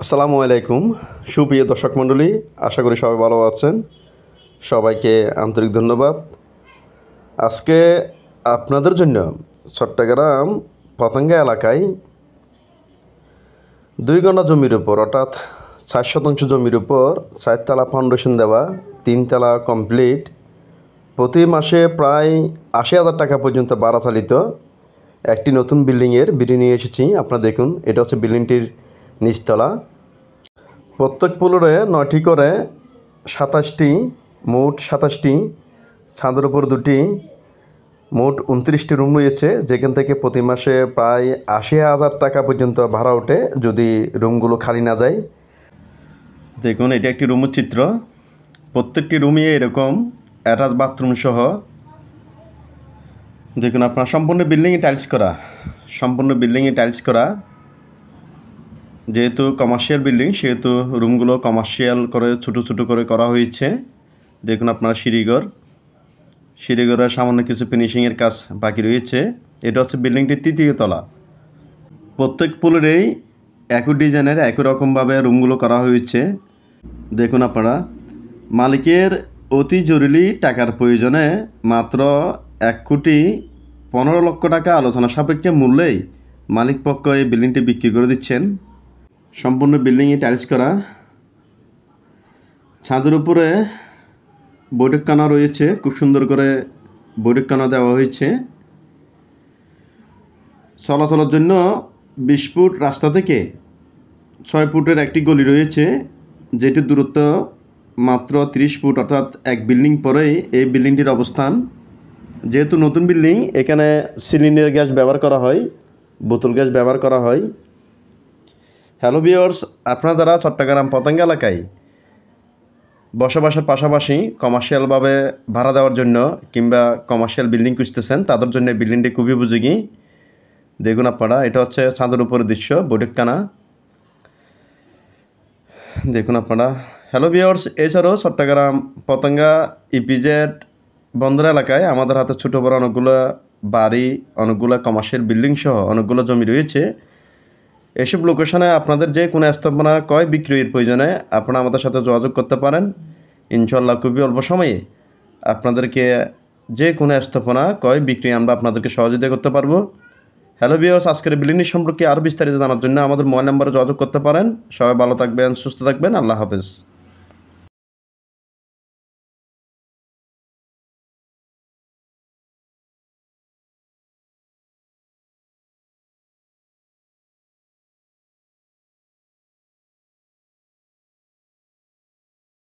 আসসালামু আলাইকুম সুপ্রিয় দর্শক মণ্ডলী, আশা করি সবাই ভালো আছেন। সবাইকে আন্তরিক ধন্যবাদ। আজকে আপনাদের জন্য চট্টগ্রাম পতেঙ্গা এলাকায় 2 কাঠা জমির উপর অর্থাৎ 4 শতাংশ জমির উপর 4 তলা ফাউন্ডেশন দেওয়া, 3 তলা কমপ্লিট, প্রতি মাসে প্রায় 80,000 টাকা পর্যন্ত ভাড়া চালিত একটি নতুন বিল্ডিংয়ের ভিডিও নিয়ে এসেছি। আপনারা দেখুন, এটা হচ্ছে বিল্ডিংটির নিচতলা। প্রত্যেক ফ্লোরে 9টি করে 27টি, মোট 27টি, ছাদের উপর 2টি, মোট 29টি রুম রয়েছে, যেখান থেকে প্রতি মাসে প্রায় 80,000 টাকা পর্যন্ত ভাড়া ওঠে যদি রুমগুলো খালি না যায়। দেখুন, এটা একটি রুমের চিত্র। প্রত্যেকটি রুমে এরকম অ্যাটাচ বাথরুম সহ। দেখুন, আপনার সম্পূর্ণ বিল্ডিংয়ে টাইলস করা। যেহেতু কমার্শিয়াল বিল্ডিং, সেহেতু রুমগুলো কমার্শিয়াল করে ছোটো ছোটো করে করা হয়েছে। দেখুন, আপনার সিঁড়িঘরের সামান্য কিছু ফিনিশিংয়ের কাজ বাকি রয়েছে। এটা হচ্ছে বিল্ডিংটির 3য় তলা। প্রত্যেক ফ্লোরেই একই ডিজাইনের একই রকমভাবে রুমগুলো করা হয়েছে। দেখুন আপনারা, মালিকের অতি জরুরি টাকার প্রয়োজনে মাত্র 1,15,00,000 টাকা আলোচনা সাপেক্ষে মূল্যেই মালিক পক্ষ এই বিল্ডিংটি বিক্রি করে দিচ্ছেন। সম্পূর্ণ বিল্ডিংয়ে টাইলস করা। ছাদের উপরে বৈঠকখানা রয়েছে, খুব সুন্দর করে বৈঠকখানা দেওয়া হয়েছে। চলাচলের জন্য 20 ফুট রাস্তা থেকে 6 ফুটের একটি গলি রয়েছে, যেটির দূরত্ব মাত্র 30 ফুট, অর্থাৎ এক বিল্ডিং পরেই এই বিল্ডিংটির অবস্থান। যেহেতু নতুন বিল্ডিং, এখানে সিলিন্ডার গ্যাস ব্যবহার করা হয়, বোতল গ্যাস ব্যবহার করা হয়। হ্যালো ভিউয়ার্স, আপনারা যারা চট্টগ্রাম পতেঙ্গা এলাকায় বসবাসের পাশাপাশি কমার্শিয়ালভাবে ভাড়া দেওয়ার জন্য কিংবা কমার্শিয়াল বিল্ডিং খুঁজতেছেন, তাদের জন্য বিল্ডিংটি খুবই উপযোগী। দেখুন আপনারা, এটা হচ্ছে ছাদের উপরের দৃশ্য, বৈঠকখানা। দেখুন আপনারা। হ্যালো ভিউয়ার্স, এছাড়াও চট্টগ্রাম পতেঙ্গা ইপিজেড বন্দর এলাকায় আমাদের হাতে ছোটো বড় অনেকগুলো বাড়ি, অনেকগুলো কমার্শিয়াল বিল্ডিং সহ অনেকগুলো জমি রয়েছে। এসব লোকেশনে আপনাদের যে কোনো স্থাপনা ক্রয় বিক্রয়ের প্রয়োজনে আপনারা আমাদের সাথে যোগাযোগ করতে পারেন। ইনশাল্লাহ খুবই অল্প সময়ে আপনাদেরকে যে কোনো স্থাপনা ক্রয় বিক্রয় আমরা আপনাদেরকে সহযোগিতা করতে পারবো। হ্যালো ভিউয়ার্স, আজকের বিল্ডিং সম্পর্কে আরও বিস্তারিত জানার জন্য আমাদের মোবাইল নাম্বারে যোগাযোগ করতে পারেন। সবাই ভালো থাকবেন, সুস্থ থাকবেন। আল্লাহ হাফেজ।